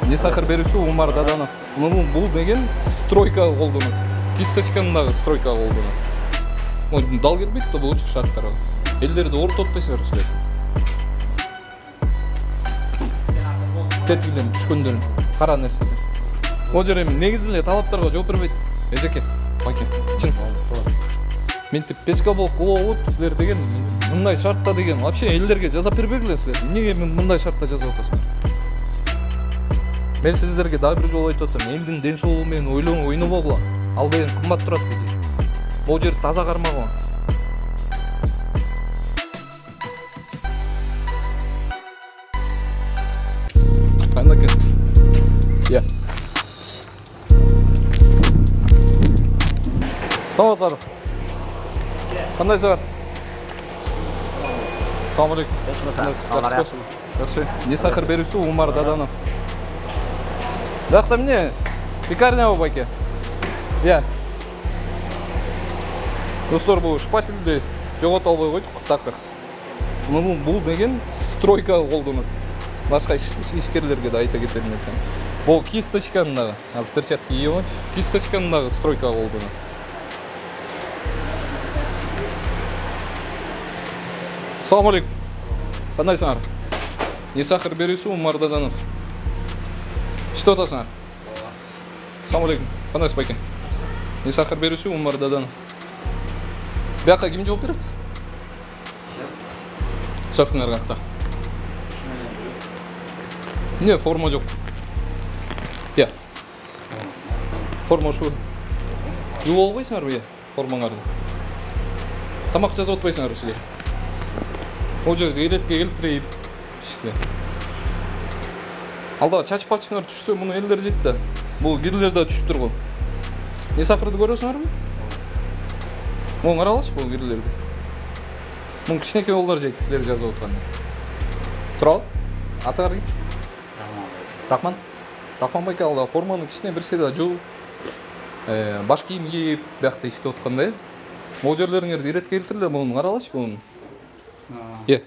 Не сахар беруші Умар Даданов. Бұл деген стройка қолдыны. Кисточкандағы стройка қолдыны. Дал келбейді, бұл үші шарттары. Елдерді орта отпайсыңар сілер. Тетілен, түшкөндерін, қара нәрселер. Ол жерем негізіле талаптарға жооп бербейді. Эжеке, баке, чын. Мен тип пешка болып қылып сілер деген, мындай шартта деген, вообще елдерге жазап бербегіле сілер. Неге мен мындай шартта жазып отасыңар? Мен сіздерге да бір жол айтып отырмын. Елдің денсаулығымен ойнамауға. Ал деген қымбат тұрады бұл жер. Бұл жер таза қармағы. Қайында ке? Иә. Сау сары. Қандай сағар? Салам алейкум. Не сахар беруші Умар Даданов. Жақта міне, пекарня бұл бәке. Иә. Достар, бұл шпательді жоғат албай қойды құттақыр. Бұл деген стройка қолдыны. Басқа ішкерлерге де айта кетерін етсен. Бұл кисточкандағы, аз перчатки ие кисточкандағы стройка қолдыны. Салам алейкум. Қандай саңар? Не сахар беруші Умар Даданов. Что отасыңар? Салам алейкум. Қандай спайкен? Не сахар беруші Умар Даданов. Бияққа кім жооп береді? Шефіңер қақта. Не, форма жоқ. Иә. Форма шу. Жуып албайсыңар бе? Формаңарды. Тамақ жазып отпайсыңар сіздер. Ол жерге еретке келіп тірейіп. Алда чачпачыңар түшсе, мұны елдер жетті. Бұл гирлерді түшіп тұр бұл. Не сахарды көресіңар ма? Мұң аралаш бұл гирлерді. Мұң кішінеке олар жейді, сілер жазып отқанды. Тұрал, атығар кеп? Рахман. Рахман байке алда форманы кішіне бір седа жол. Баш киім киіп, бияқта ішті отқандай. Ол жерлеріңерді еретке келтірді, мұның аралаш бұл. Е.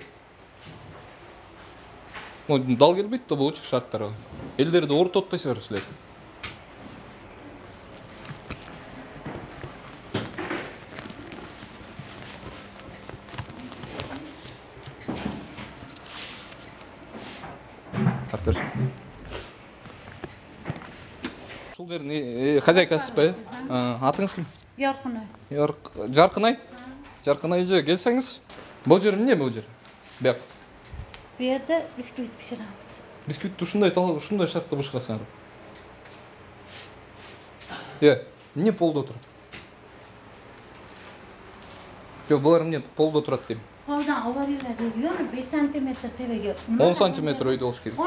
Дал келбейді, бұл үші шарттары. Елдерді орта отпайсыңар сілер. Артыр. Шул жерін хозяйкасыз ба? Атыңыз кім? Ярқынай. Жарқынай? Жарқынай же келсеңіз. Бұл жерім не бұл жер? Бияқ. Берді бисквит пішірамыз. Бисквитті ұшындай шартты бұшқасыңар. Не полда отыр? Бұларым не полда тұрады дейм. Полдан аварилер дейді, 5 сантиметр тебеге. 10 сантиметр ойды олыш керек.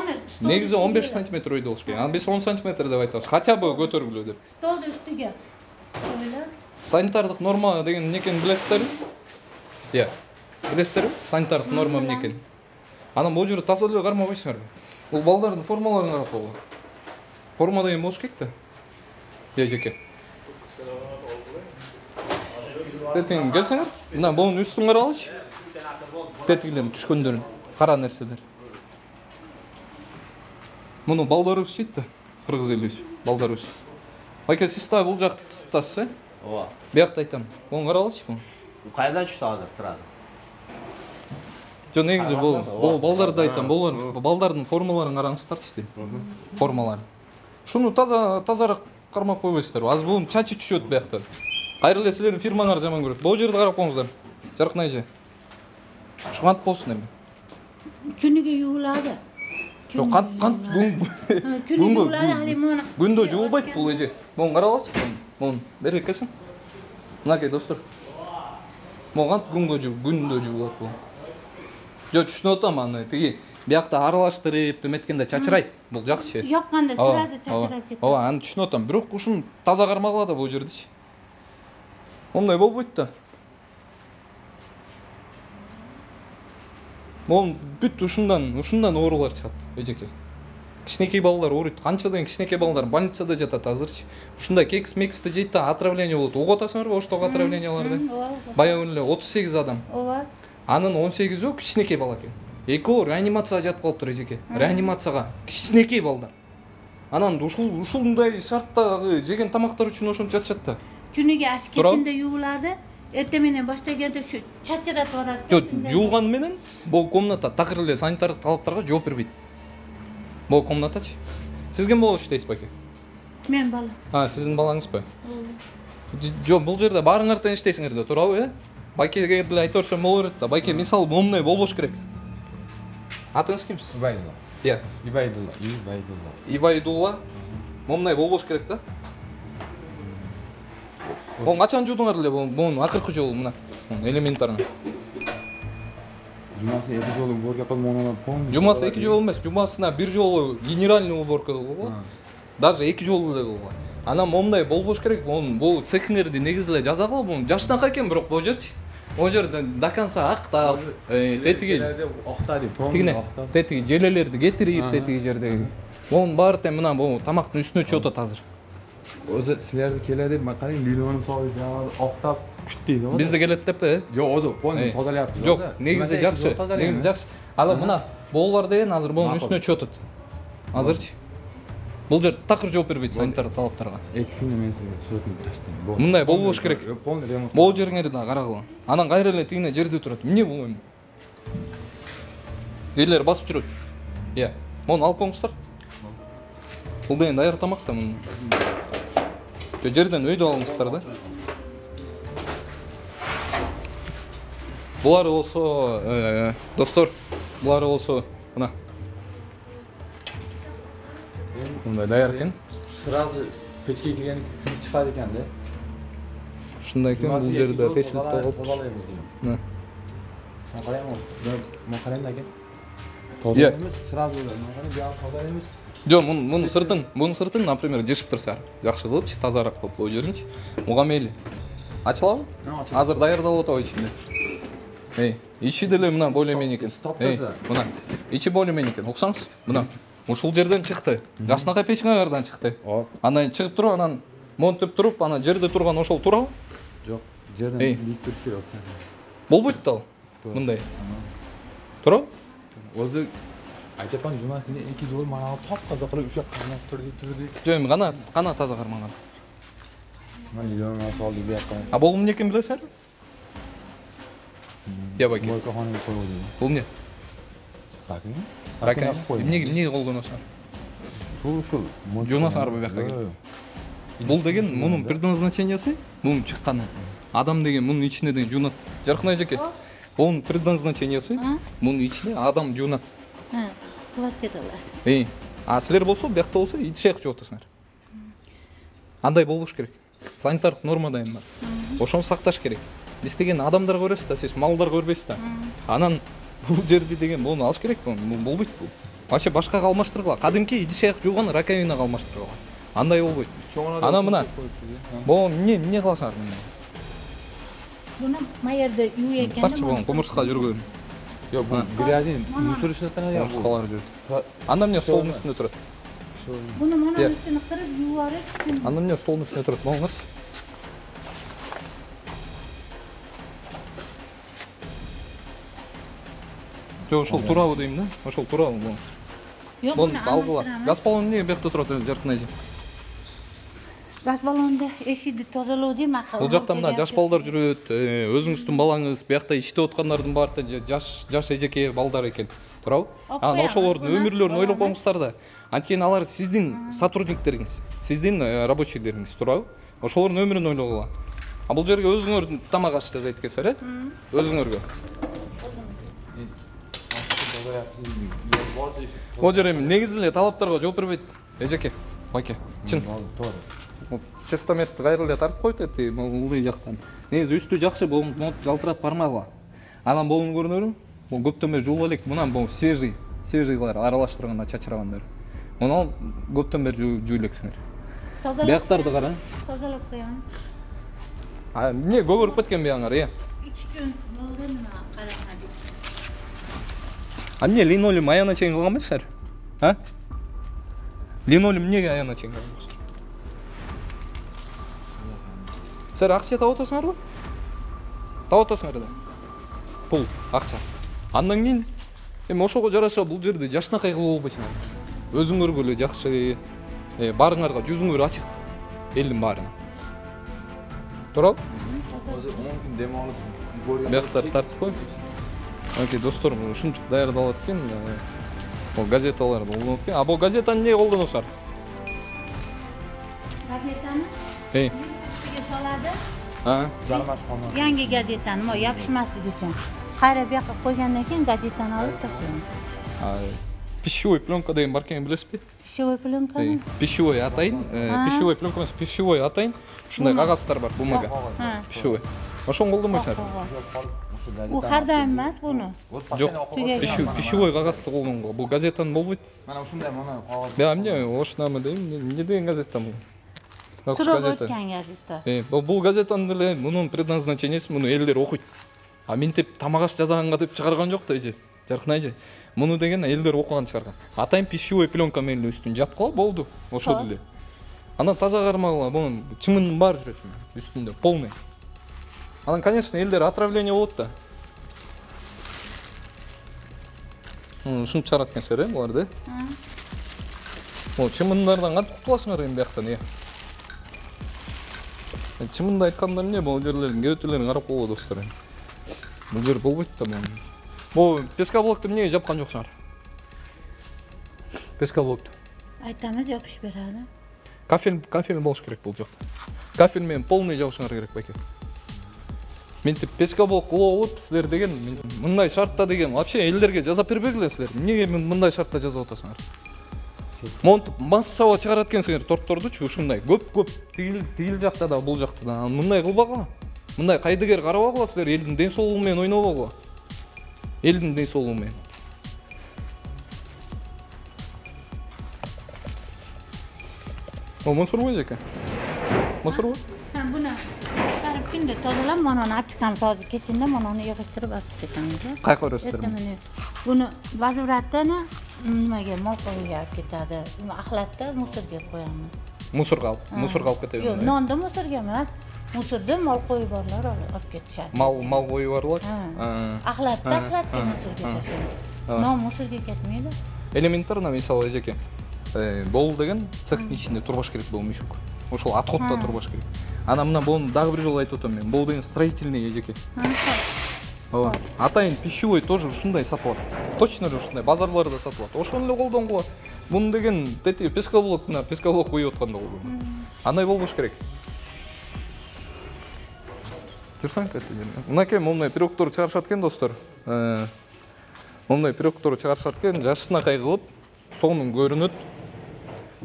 Негізі 15 сантиметр ойды олыш керек. 5-10 сантиметр деп айтасыз. Хотя бы көтергілу деп. Столды үстіге. Санитарлық норма деген некен білесіздер? Иә. Білесіздер? Санитарлық норма некен. Анам бұл жүрі тазалығы қармабайсыңар. Бұл балдардың формаларын қарап болу. Форма деген болыш кекті? Жеке. Тетің келсеңер? Бұның үстің қаралыш? Тетігілем түшкөндерін, қара нәрселер. Мұны балдар өз жетті? Қырғыз елі өз, балдар өз. Байка, сіз бұл жақты тұстасы? Ова. Бияқты айтам. Бұның қаралыш бұл? Қайдан түшті азыр сразу? Жо негізі бұл балдарды айтам. Балдардың формаларын қараңыздар іште. Формаларын. Шуны тазарақ қармап қойбайсыздар. Аз бұның чачы түшет бияқты. Қайырлы сілердің фирмаңар жаман көреді. Бұл жерді қарап қоңыздар. Жарқынай же. Шуғант болсын әмі. Күніге юғылады. Күнді жуылбайды бұл еже. Бұның қаралаш. Бұның бәрі кәсім. Мұнакай достыр. Бұған күнді жуылады бұл. Жо түшін отам аны. Бияқта аралаштырып, төметкенде чачырайды. Бұл жақшы. Яққанда сразу чачырап кетті. Аны түшін отам. Бірақ ұшын таза қармағылады бұл жерді. Ондай болбойды да. Бұл бүт ұшындан орылар шығады. Өжеке. Кішінекей балалар орыйды. Қаншадан кішінекей балалар больницада жатады азырчы. Ұшында кекс-мексті жейді, отравление болады. Оғы отасыңар ба, оштоғы отравленияларды? Бая өнілі 38 адам. Анын 18-өө кичинекей бала экен. Экөө реанимацияга жатып калыптыр эжеке. Реанимацияга кичинекей балдар. Анан ушундай шарттагы жеген тамактар үчүн ошентип жатышат да. Күнүгө аш кетинде юуларды, эртең менен баштаганда ушу чачыратып барат. Жок, жууган менен бул комната такыр эле санитардык талаптарга жооп бербейт. Бул комнатачы. Сиз ким болуп иштейсиз баке? Мен бала. Сиздин балаңызбы? Жок, бул жерде баарыңар тең иштейсиңер да, туурабы, Байкеге деле айта берсем боло берет да. Байке, мисалы, момундай болбош керек. Атыңыз кимсиз? Ибайдулла. Иә. Ибайдулла. Момундай болбош керек да. Бул качан жуудуңар эле бул акыркы жолу мына элементарный. Жумасы 2 жолу уборка кылмаган помню. Жумасы 2 жолу эмес, жумасына 1 жолу генеральный уборка кылган. Даже 2 жолу эле кылган. Анан момундай болбош керек. Бул цехиңерди негизи эле жазагыла, бул жаштанка экен, бирок бул жерчи. Ол жерде до конца актап, тетиги тигине, тетиги желелерди кетирип, тетиги жердеги. Монун баары тең мына бул тамактын үстүнө чыгып атат азыр. Өзү силерди келеди, мен карайм, лилонум салып, актап күттейди го. Бизде келет деп да? Жок, өзү понял, тазалаяппыз. Жок, негизи жакшы, негизи жакшы. Ала мына боолар деген азыр бунун үстүнө чыгып атат. Азырчы. Бул жер такыр жооп бербейт санитар талаптарга. 2 күндө мен сизге сүрөтүн таштайм. Мындай болбош керек. Полный ремонт. Бул жериңерди да карагыла. Анан кайра эле тигине жерде турат. Эмне бул эми? Элер басып жүрөт. Иә. Муну алып коңуздар. Бул деген даяр тамак да муну. Жо жерден өйдө алыңыздар да. Булар болсо, достор, булар болсо мына. Мындай даяр экен. Сразу печке кирген күн чыгат экен да. Ушундай экен, бул жерде печти тоолуп. Мен карайм, мен карайм да экен. Иә. Эмес, сразу мен карайм, бияк таза эмес. Жо, мунун сыртын, например, жешип турса, жакшы кылыпчы, тазараак кылып бул жеринчи. Муга мейли. Ачылабы? Азыр даярдалып атабы ичинде. Ичи деле мына более-менее экен. Мына. Ичи более-менее экен. Уксаңыз? Мына. Ушул жерден чыкты. Жашнакай печкаңардан чыкты. Андан чыгып туруп, анан монтип туруп, анан жерде турган ошол туурабы? Жок, жерден бийик туруш керек атса. Болбойт да ал. Мындай. Туурабы? Өзү айтапан жумасыны 2 жол мана тапкыза кылып ушак канат түрдү. Жо, эми кана таза кармаган. Мен лилонун салды биякка. А бул эмне экен билесиңерби? Я баке. Мой каханы койду. Бул эмне? Бакин? Ракай. Эмне колдоносуңар? Ушул. Жунасыңарбы биякка? Бул деген мунун предназначениясы, мунун чыкканы. Адам деген мунун ичине деген жунат. Жаркын эжеке. Onun предназначениясы, мунун ичине адам жуунат. Квартиралар. А силер болсо, биякта болсо, ичек жууп атасыңар. Андай болбош керек. Санитардык норма дайым бар. Ошону сакташ керек. Биз деген адамдар көрөсүз да, сиз малдар көрбөйсүз да. Анан бул жерди деген муну алыш керек, болбойт бул. Вообще башкага алмаштыргыла. Кадимки ичек жууган раковинага алмаштыргыла. Андай болбойт. Анан мына. Бул эмне кыласыңар мына? Буну майерде юу экен. Тарчы болгон комурска жүргөн. Yok bu grazin mısır işletene ya. Komurskalar жүрөт. Анда эмне столдун үстүндө турат? Буну мына үстүнө кырып юуарып. Анда эмне столдун үстүндө турат? Болуңарчы. Жок, ошол туурабы дейм да? Ошол туурабы бул? Бул алгыла. Газ баллону эмне биякта турат жаркын эже? Газ баллонда эшикти тазалоо дейм акыл. Бул жакта мына жаш балдар жүрөт, өзүңүздүн балаңыз, биякта иштеп аткандардын баары жаш эжеке балдар экен. Туурабы? Анан ошолордун өмүрлөрүн ойлоп коңуздар да. Анткени алар сиздин сотрудниктериңиз, сиздин рабочийлериңиз, туурабы? Ошолордун өмүрүн ойлогула. А бул жерге өзүңөр тамак аш жасайт экенсиңер, өзүңөргө. Бул жер эми негизи эле талаптарга жооп бербейт, эжеке. Байке, чын. Туура. Чисто место кайра эле тартып койт эти ылдый жактан. Негизи үстү жакшы, бул жалтырап бармагыла. Анан болун көрүнөрүм. Бул көптөн бери жуула элек. Мунан бул свежийлар аралаштырганда чачырагандар. Муну көптөн бери жуу элексиңер. Бияктарды кара. Тазалап коёмуз. А эмне көгөрүп кеткен бияңар, 2 күн болду мына караңа деп. А эмне линолеум аяна чейин кылган эмессиңер? А? Линолеум эмнеге аяна чейин кылган? Силер акча таап атасыңарбы? Таап атасыңар да. пул акча. Андан кийин эми ошого жараша бул жерде жашнакай кылып болбойсуңар. Өзүңөргө эле жакшы, барыңарга жүзүңөр ачык элдин баарына. Туурабы? Hozir 10 kun dam olib ko'rgan. Бияктарды тартып кой. Окей, достор, ушинтип даярдалат экен. Бул газеталарды колдонот экен. А бул газетаны эмнеге колдонушар? Gazetani Ey. ustiga soladi. Jarmash qolmadi. Yangi gazetani mo yopishmasligi uchun. Qayra bu yoqqa qo'ygandan keyin gazetani olib tashlaymiz. Пищевой пленка деген бар экен, билесизби? Pishavoy plyonka. Пищевой атайын, пищевой пленка эмес, пищевой атайын. Ушундай кагаздар бар, бумага. Пищевой. Ошону колдонбойсуңар. Bu har doim emas buni. Жок, пищевой кагазды колдонгон. Бул газетаны болбойт. Mana shunday mana qog'oz. Я эмне ошнамы дейм, эмне деген газета бул? Surib o'tgan gazeta. Бул газетаны деле мунун предназначениеси муну элдер окуйт. А мынтип тамак аш жазаганга деп чыгарган жок да эже. Жаркын айже. Муну деген элдер окуган чыгарган. Атайын пищевой пленка менен үстүн жапкыла болду. Ошол деле. Анан таза кармагыла, бунун чымын бар жүрөт үстүндө, полный. Анан, конечно, элдер отравление болот да. Ушинтип чыгарат экенсиңер, буларды. Чымындардан кантип кутуласыңар эми бияктан, Чымында айтканда эмне, бул жерлердин кебетелерин карап койгула достор. Бул жер болбойт да бул. Бул пескоблокты эмнеге жапкан жоксуңар? Пескоблокту. Aytamiz yopish beradi. Кафель болуш керек бул жакта. Кафель менен полный жабышыңар керек байке. Мынтип пескоблок кылып силер деген мындай шартта деген вообще элдерге жазап бербегиле силер. Эмнеге мындай шартта жазып атасыңар? Монтип массаво чыгарат экенсиңер торттordучу ушундай көп тигил жакта да бул жакта да. Мындай кылбагыла. Мындай кайдыгер карабагыла силер, элдин ден соолугу менен ойнобогула. Элдин ден соолугу менен. Мусорбой экен. Мусорбой? Buni chiqarib kunda tozalab, mana olib chiqamiz hozir kechinda, mana uni yig'ishtirib olib ketamiz. Qayerga yig'ishtiramiz? Buni bazuratdan nimaga molqoviga olib ketadi. Axlatda musorga qo'yamiz. Musorga olib ketadi. Yo'q, nonda musorga emas. Musorda mol qo'yib borlar olib ketishadi. Mal qo'yib borlar? Axlatga musorga tashlaymiz. Non musorga ketmaydi. Элементарно мисалы эжеке. Бол деген цехтин ичинде турбаш керек бул мешок. Ошол отходто турбаш керек. Анан мына буну дагы бир жолу айтып атам мен. Бол деген строительный эжеке. Ооба. Атайын пищевой тоже ушундай сатылат. Точно эле ушундай базарларда сатылат. Ошону эле колдонгула. Муну деген тети пескоблок коюп атканда колдонгон. Андай болбош керек. Жүрсөң тети. Мынакей момундай пирогторду чыгарышат экен достор. Момундай пирогторду чыгарышат экен, жашынакай кылып, сонун көрүнөт.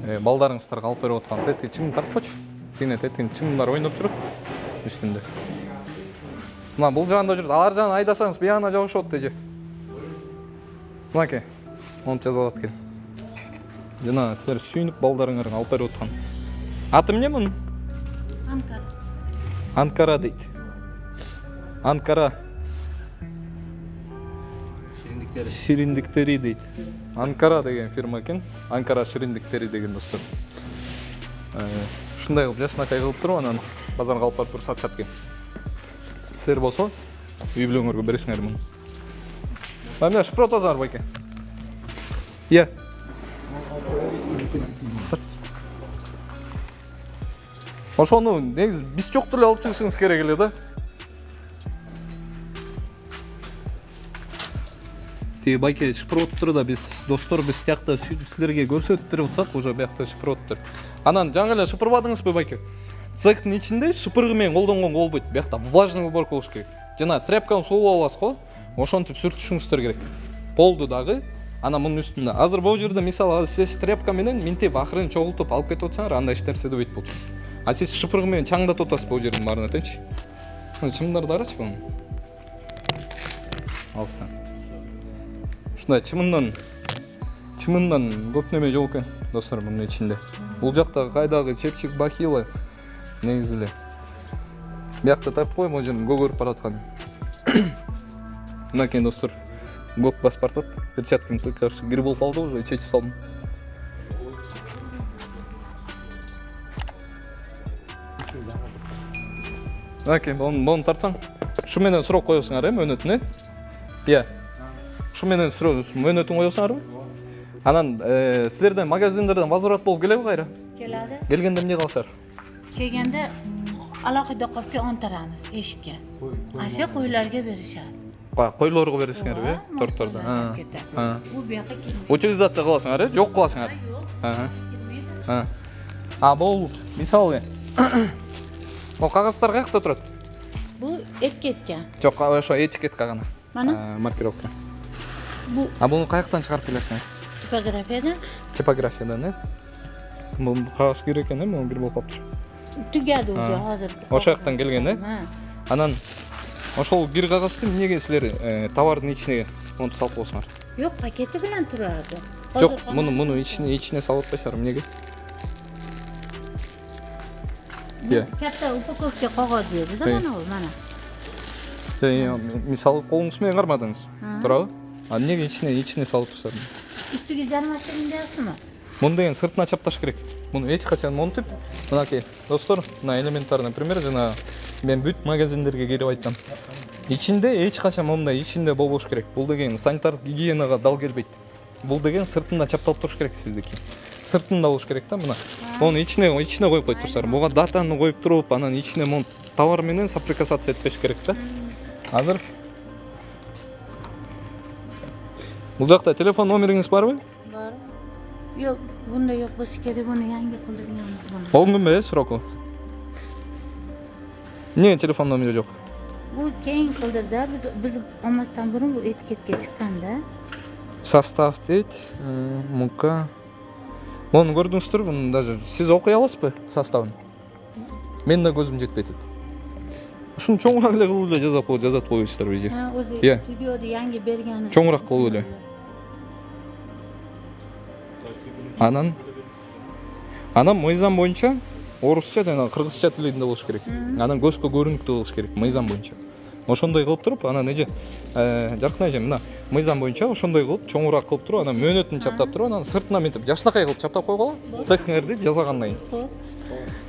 Балдарыңыздарга алып берип аткан тети чымын тартпачы. Тине тетин чымындар ойноп жүрөт үстүндө. Мына бул жагында жүрөт. Алар жагын айдасаңыз бияна жабышат деже. Мынакей. Монтип жазылат экен. Жана силер сүйүнүп балдарыңарга алып берип аткан. Аты эмне мунун? Анкара. Анкара дейт. Анкара. Шириндиктери дейт. Анкара деген фирма экен. Анкара шириндиктери деген достор. Ушундай кылып жашынакай кылып туруп анан базарга алып барып сатышат экен. Силер болсо үй бүлөңөргө бересиңер муну. Мына шпрот азар байке. Иә. Ошону негизи биз жокту эле алып чыгышыңыз керек эле да. Тиги байке шпроттуру да биз достор биз тиякта сүйтүп силерге көрсөтүп берип атсак, уже биякта шпроттур. Анан жаңы эле шыпырбадыңызбы байке? Цехтин ичинде шыпыргы менен колдонгонго болбойт. Биякта влажный уборка болуш керек. Жана тряпканы сууп аласыз го, ошентип сүртүшүңүздөр керек. Полду дагы. Анан мунун үстүндө азыр бул жерде мисалы сиз тряпка менен минтип акырын чогултуп алып кетип атсаңар, андай нерсе дебейт болчу. А сиз шыпыргы менен чаңдатып атасыз бул жердин баарына тенчи. Чымдарды карачы буну. Алыстан. Ушундай чымындан көп неме жок экен достор мунун ичинде. Бул жакта кайдагы чепчик бахила негизи эле. Биякта тартып коем, ол жерден көгөрүп бараткан. Мынакей достор, көк басып бартат. Перчаткам короче кир болуп калды, уже чечип салдым. Мынакей, бону тартсаң. Ушу менен суроо коесуңар эми өнөтүн, Иә. Шу менен мөөнөтүн коесуңарбы? Анан силерден магазиндерден возврат болуп келеби кайра? Keladi. Келгенде эмне кыласыздар? Kelganda alohida qopga o'ntiramiz eshikka. Asha qo'ylarga berishadi. Койлорго бересиңерби? Тортордо. Bu bu yoqqa kelmaydi. Утилизация кыласыңар, жок кыласыңар. Бул мисалы. Бул кагаздар каякта турат? Bu etiketga. Жок, ошо этикетка гана. Mana Маркировка. bu Буну каяктан чыгарып келесиңер? tipografiyadan Типографиядан, Бул кагаз керек экен, муну бир болуп калыптыр. tugadi уже hozir. Ошо жактан келген, Анан ошол бир кагазды эмнеге силер товардын ичине монтуп салып коесуңар? Yo'q, paketi bilan turadi. Жок, муну ичине салып атпайсыңарбы, эмнеге? Katta upakovka qog'oz berdi-da mana. Мисалы колуңуз менен кармадыңыз. Туурабы? Эмнеге ичине салып турсаңар? Üstüge jarmasını deyapsizmi? Муну деген сыртына чапташ керек. Муну эч качан монтип, мынакей, достор, мына элементарный пример жана мен бүт магазиндерге кирип айттым. Ичинде эч качан мондай ичинде болбош керек. Бул деген санитардык гигиенага дал келбейт. Бул деген сыртында чапталып туруш керек сиздики. Сыртында болуш керек да мына. Оны ичине коюп кой турсаңар. Буга датаны коюп туруп, анан ичине товар менен соприкасация этпеш керек да. Азыр бул жакта телефон номериңиз барбы? Бар. Yo'q, bunda yo'q bo'lsa kerak, buni yangi qildirganmiz buni. Болгонбу сроку? Не, телефон номери жок. Bu keyin qildirdi, biz olmasdan burun bu etiketga chiqqanda. Состав дейт, мука. Муну көрдүңүздөр, буну даже сиз окуй аласызбы составын? Мен да көзүм жетпей атат. Ушуну чоңураак эле кылып эле жазат коюңуздар биже. Ha, o'zi Иә. studiyada yangi bergani. Чоңураак кылып эле. Анан мыйзам боюнча орусча жана кыргызча тилинде болуш керек. Анан көзгө көрүнүктүү болуш керек мыйзам боюнча. Ошондой кылып туруп, анан жаркын эже мына мыйзам боюнча ошондой кылып чоңураак кылып туруп, анан мөөнөтүн чаптап туруп, анан сыртына мынтип жашынакай кылып чаптап койгула. Цехиңерди жазагандан кийин. Xo'p.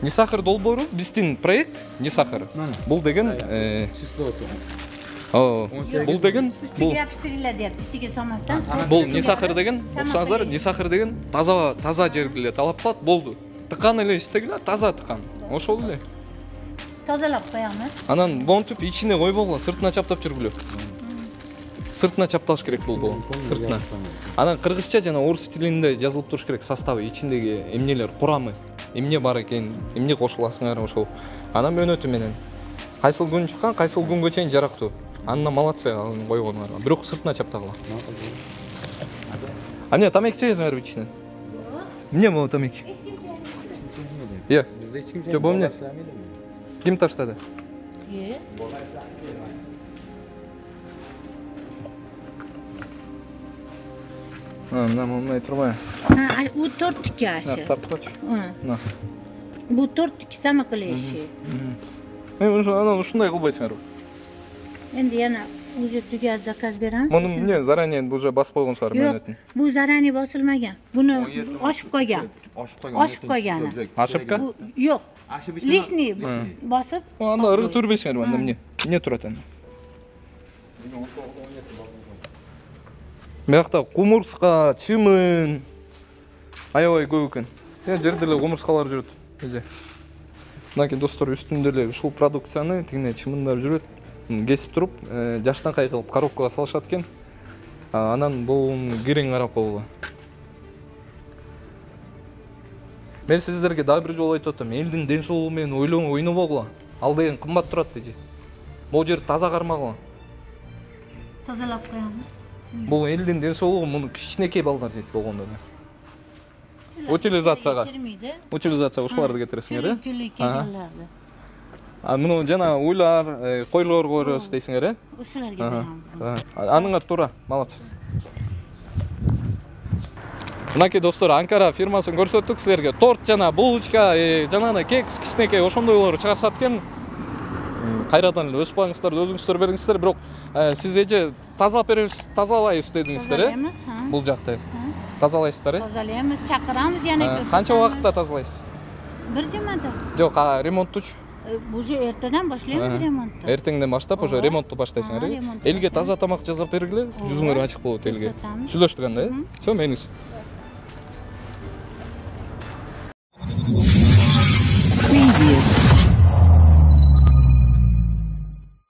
Несахар долбоору биздин проект Несахар. Бул деген бул деген Üstüge yapıştırırlar deyapti, ichiga solmasdan. бул Несахар деген, оксаңыздар, Несахар деген таза жерди эле талап кылат, болду. Тыкан эле иштегиле, таза тыкан. Ошол эле. Tozalab qo'yamiz. Анан монтип ичине койбогула, сыртына чаптап жүргүлө. Сыртына чапталыш керек болду, сыртына. Анан кыргызча жана орус тилинде жазылып туруш керек составы, ичиндеги эмнелер, курамы, эмне бар экен, эмне кошуласыңар ошол. Анан мөөнөтү менен кайсыл күн чыккан, кайсыл күнгө чейин жарактуу. Андан молодцы койгонуңар. Бирок сыртына чаптагыла. Эмне тамек чегизиңерби ичинен? Эмне бул тамек? Иә. Bizde hiç kimse Yok, bu ne? Ким таштады? Ye. Мына мындай турбайбы? Ha, bu 4 tiki aşı. Тарткач. Ha. Bu 4 tiki sama qilishi. Анан ушундай кылбайсыңарбы? Endi yana уже tugab zakaz beramiz. Муну эмне заранее уже басып койгонсуңар Yo'q, мөөнөтүн? bu zaryani bosilmagan. Buni oshib qo'ygan. Oshib qo'ygani. Ошибка? Bu yo'q. Lishniy bosib. Анда ыргы турбайсыңарбы анда эмне? Эмне турат анда? Биякта кумурска, чымын аябай көп экен. Жерде эле кумурскалар жүрөт. Мынакей достор үстүндө эле ушул продукцияны тигине чымындар жүрөт. Кесип туруп, жаштанкай кылып коробкага салышат экен. Анан бул кирең карап койгула. Мен сиздерге дагы бир жолу айтып атам, элдин ден соолугу менен ойнобогула. Ал деген кымбат турат дейт. Бул жер таза кармагыла. Tozalab qo'yamiz. Бул элдин ден соолугу, муну кичинекей балдар дейт болгондо да. Утилизация ушуларды кетиресиңер, э? Күлүк келгенлерди. Муну жана уйлар, койлорго беребиз дейсиңер, э? Ушуларга beramiz. Аныңар туура, молодцы. Мынакей достор, Анкара фирмасын көрсөттүк силерге. Торт жана булочка, жана кекс кичинекей ошондойлор чыгарышат экен. Кайрадан эле өз паңыңыздар, өзүңүздөр бериңиздер, бирок сиз эже тазалап беребиз, тазалайбыз дедиңиздер, э? Бул жакты. Тазалайсыздар, э? Tozalaymiz, chaqiramiz yana ko'rsatamiz. Канча убакытта тазалайсыз? Bir jumada. Жок, ремонттучу. Buzu erteden başlayamız remonttu. Эртеңден баштап уже ремонтту баштайсыңар Ага, э? ремонтту Элге баштайм. таза тамак жасап бергиле, жүзүңөр ачык болот элге. Жасатамыз. Сүйлөштүк анда э? Всё, мейңиз.